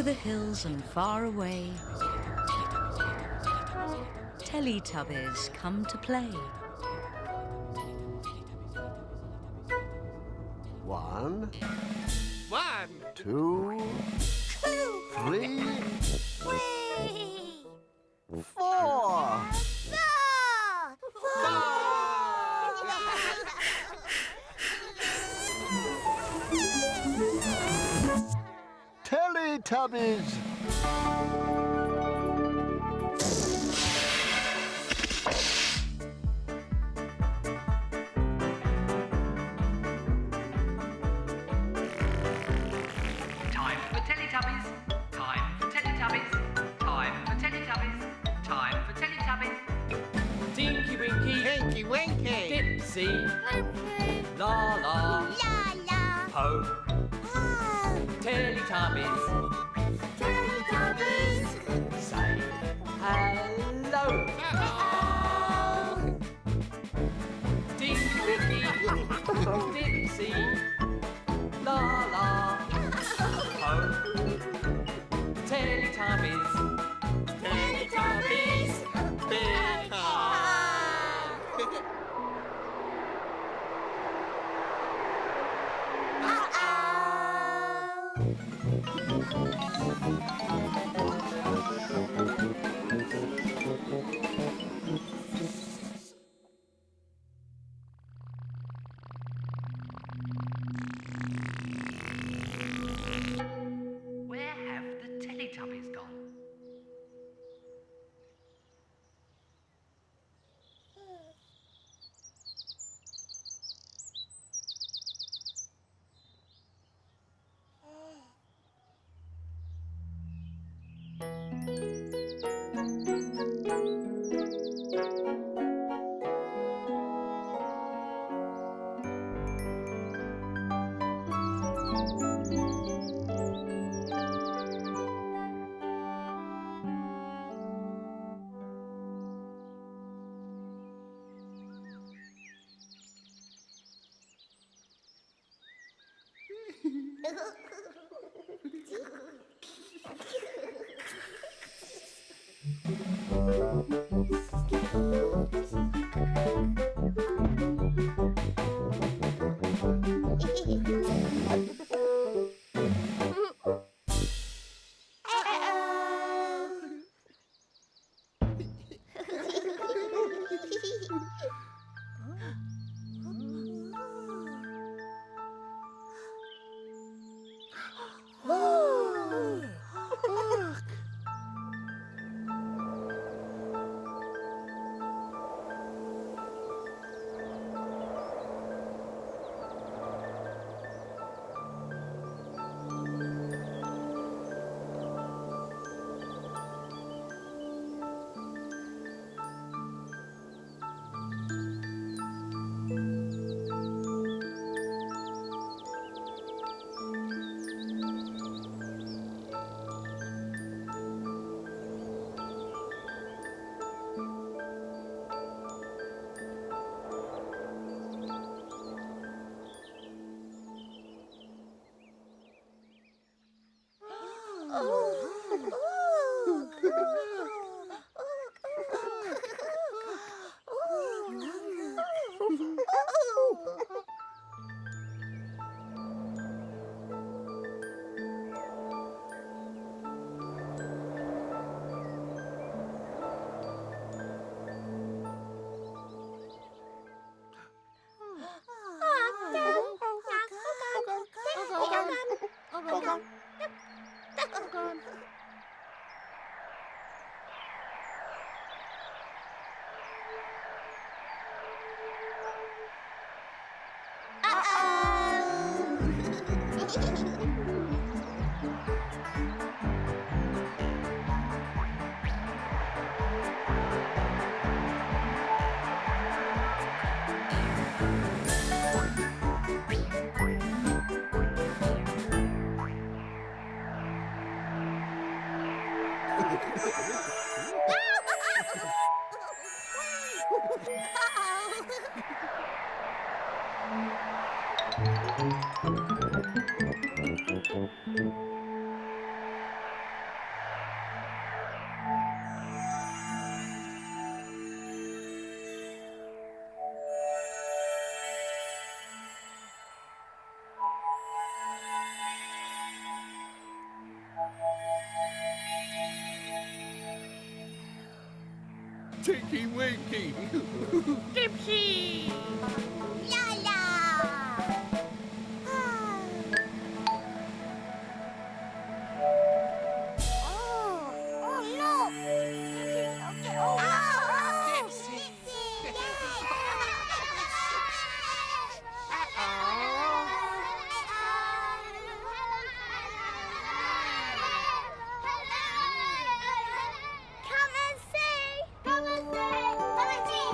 the hills and far away, Teletubbies come to play. 1, 2, 2, 3, 4. Teletubbies! Time for Teletubbies. Time for Teletubbies. Time for Teletubbies. Time for Teletubbies. Tinky Winky. Tinky Winky. Dipsy. La la. La la. Po. Oh. Teletubbies. Teletubbies. Say hello. Tinky Winky. Dipsy. La la. Po. Teletubbies. Teletubbies. Big Where have the Teletubbies gone? Tinky Winky. Dipsy! La la! Oh, look! Oh, Dipsy. Come and see! Come and see! Come and see!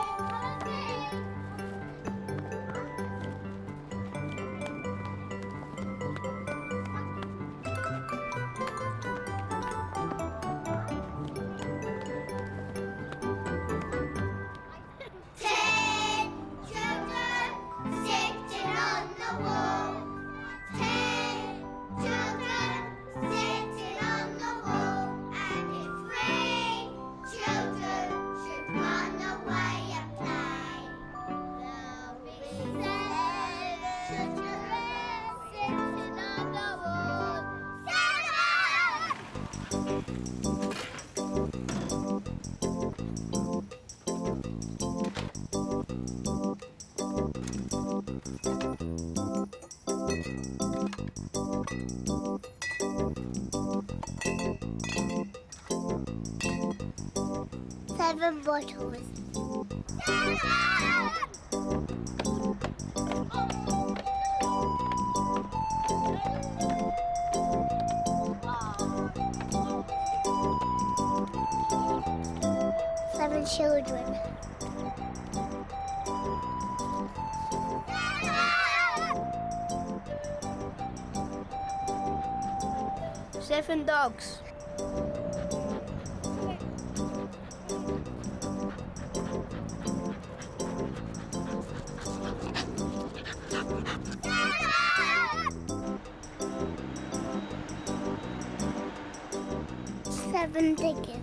Ten children sitting on the wall. 10 children sitting on the wall. And if 3 children should run away and play, there'll be 7 children sitting on the wall. 7 bottles. 7 children. 7 dogs. 7 diggers.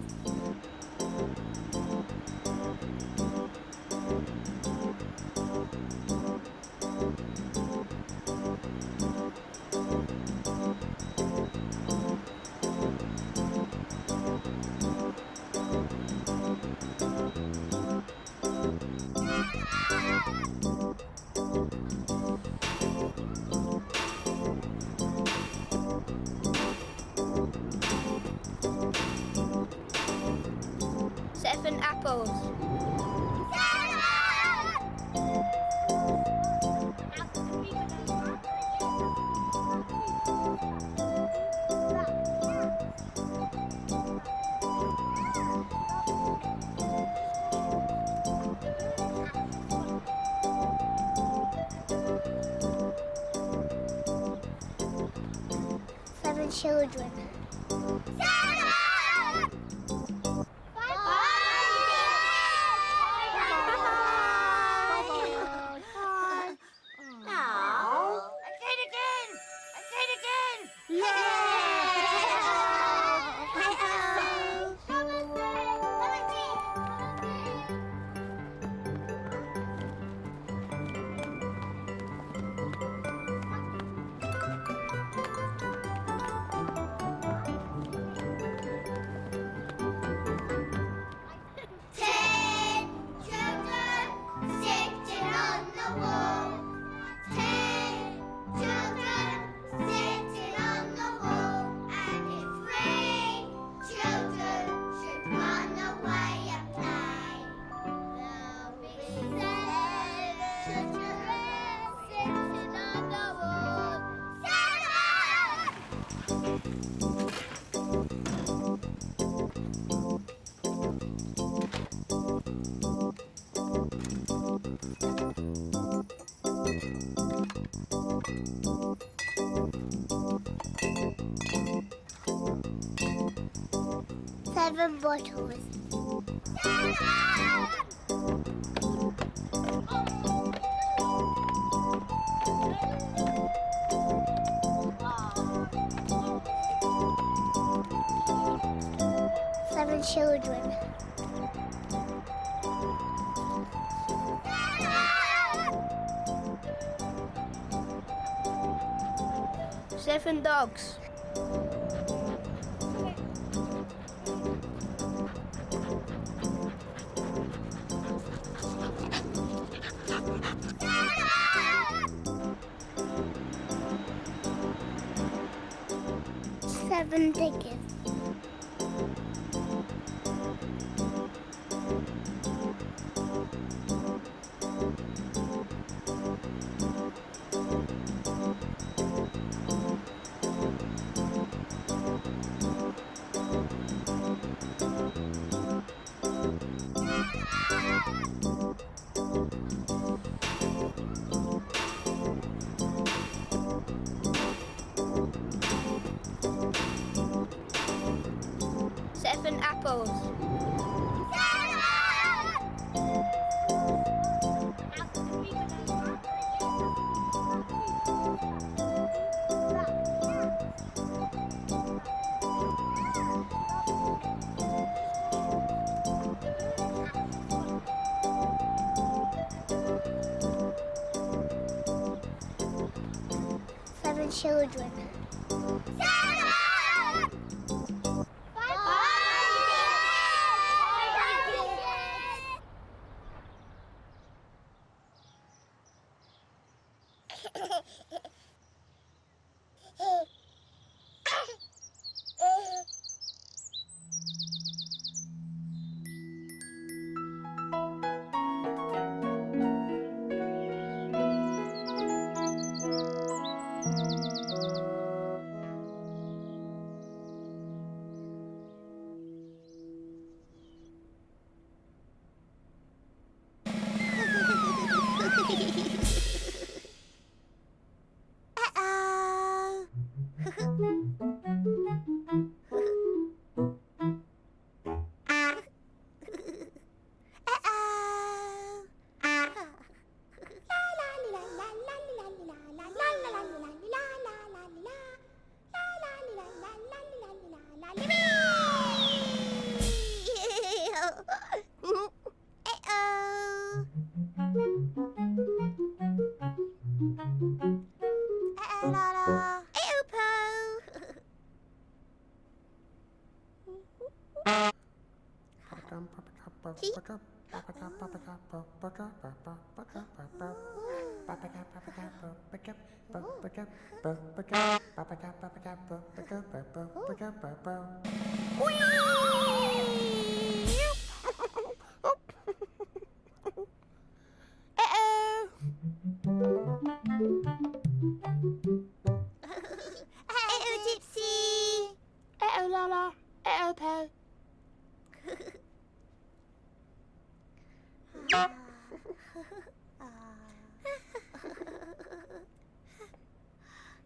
7 apples. 7 children. 7! Seven bottles. 7 children. 7 dogs. 7 7 tickets. Seven apples. Seven children.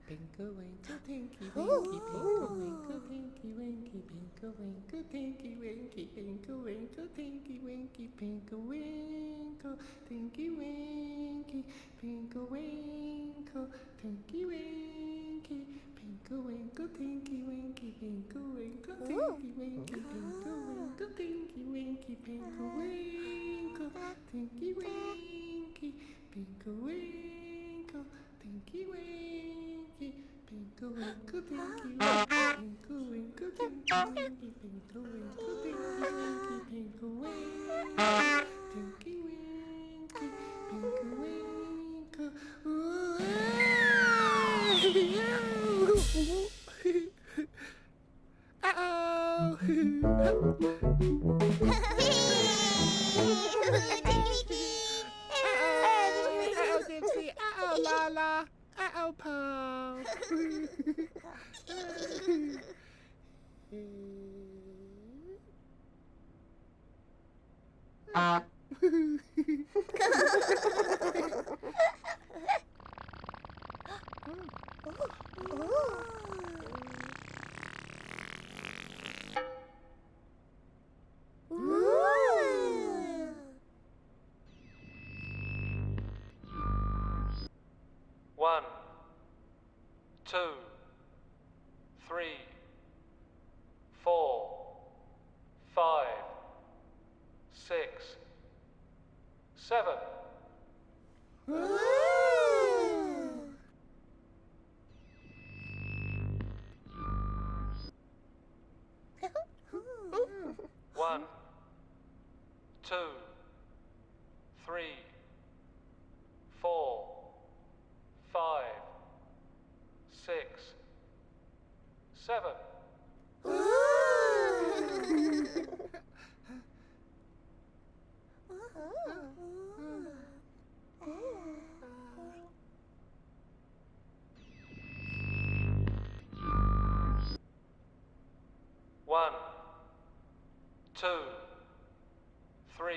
Pinkle winkle tinky winky, pinkle winkle tinky winky, pinkle winkle tinky winky, pinkle winkle tinky winky, pinkle winkle tinky winky, pinkle winkle tinky winky, pinkle winkle tinky winky, pinkle winkle tinky winky, pinkle winkle tinky winky, pinkle winkle tinky winky, pinkle winkle tinky winky, pinkle winkle tinky winky, pinkle winkle tinky winky, pinkle winkle tinky winky, pinkle winkle tinky winky, pinkle winkle. Uh-oh. Uh-oh, Dipsy. Uh-oh, Lala. Uh-oh, Paul. One, two, three, 4, 5, 6, 7. One, two, three, 4, 5, 6, 7. 2, 3,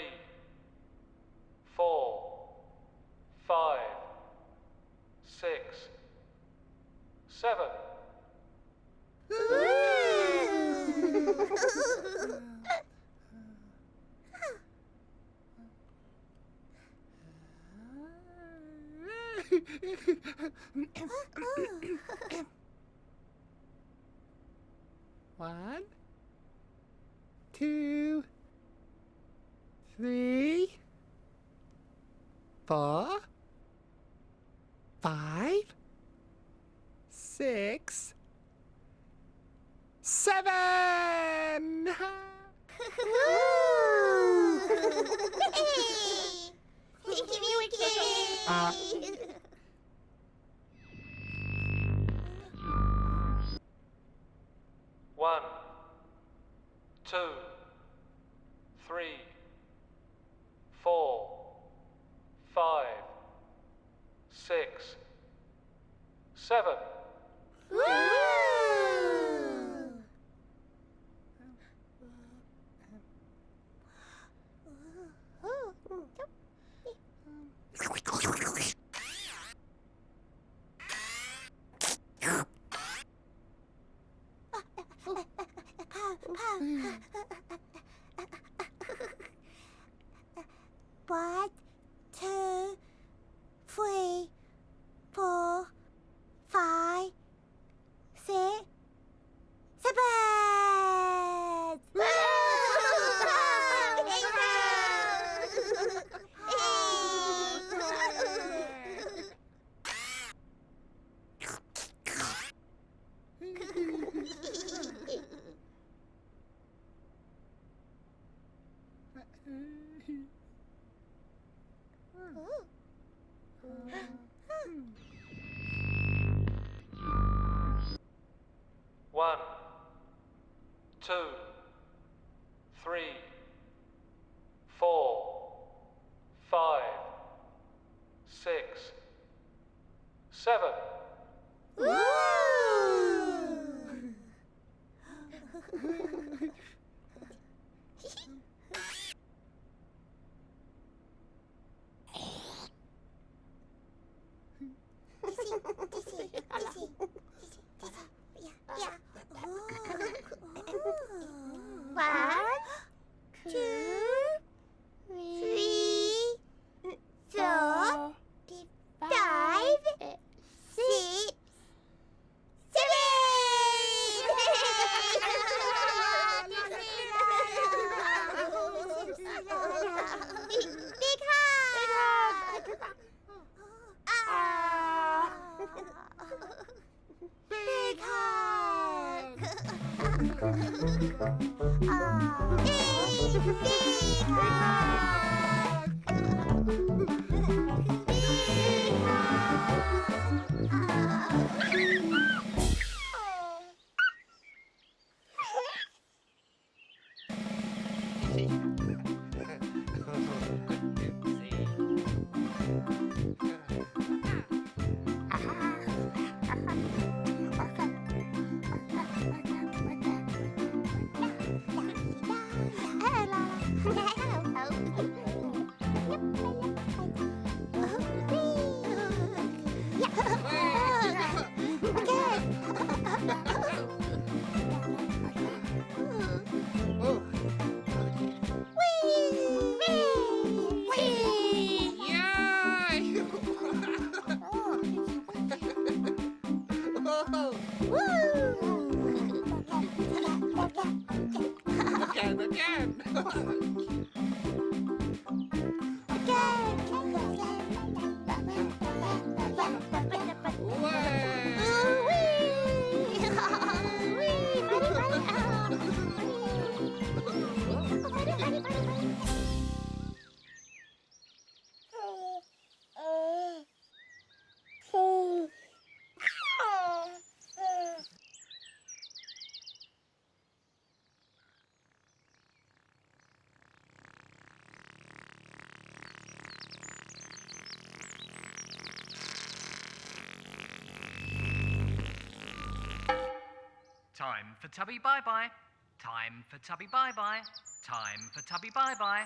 4, 5, 6, 7. One, two, three, 4, 5, 6, 7. One, 2, 3, 4, 5, 6, 7. One, 2, 3, 4, 5, 6, 7. One, 2, 3, 4, 5, 6, 7. One, 2, 3, 4, 5, 6, 7. Big hug! Big hug! Big Time for Tubby Bye Bye. Time for Tubby bye-bye. Time for Tubby bye-bye.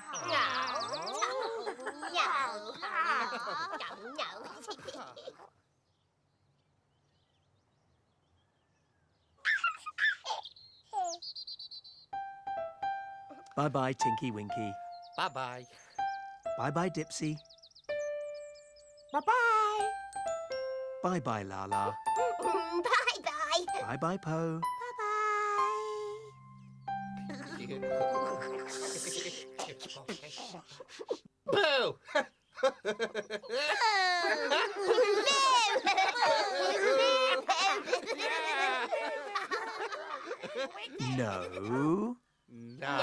Bye-bye, Tinky Winky. Bye-bye. Bye-bye, Dipsy. Bye-bye. Bye-bye, Lala. Bye-bye. Bye-bye, Po. Boo! No. No.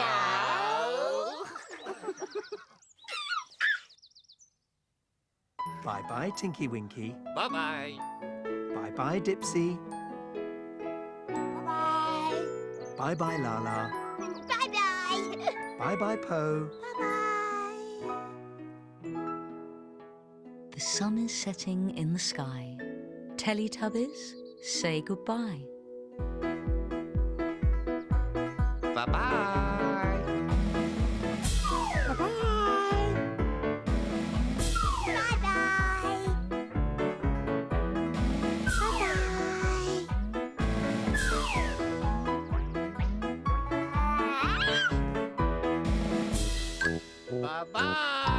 Bye-bye, Tinky Winky. Bye-bye. Bye-bye, Dipsy. Bye-bye. Bye-bye, Lala. Bye-bye. Bye-bye, Po. Bye-bye. The sun is setting in the sky. Teletubbies, say goodbye. Bye-bye. Bye-bye.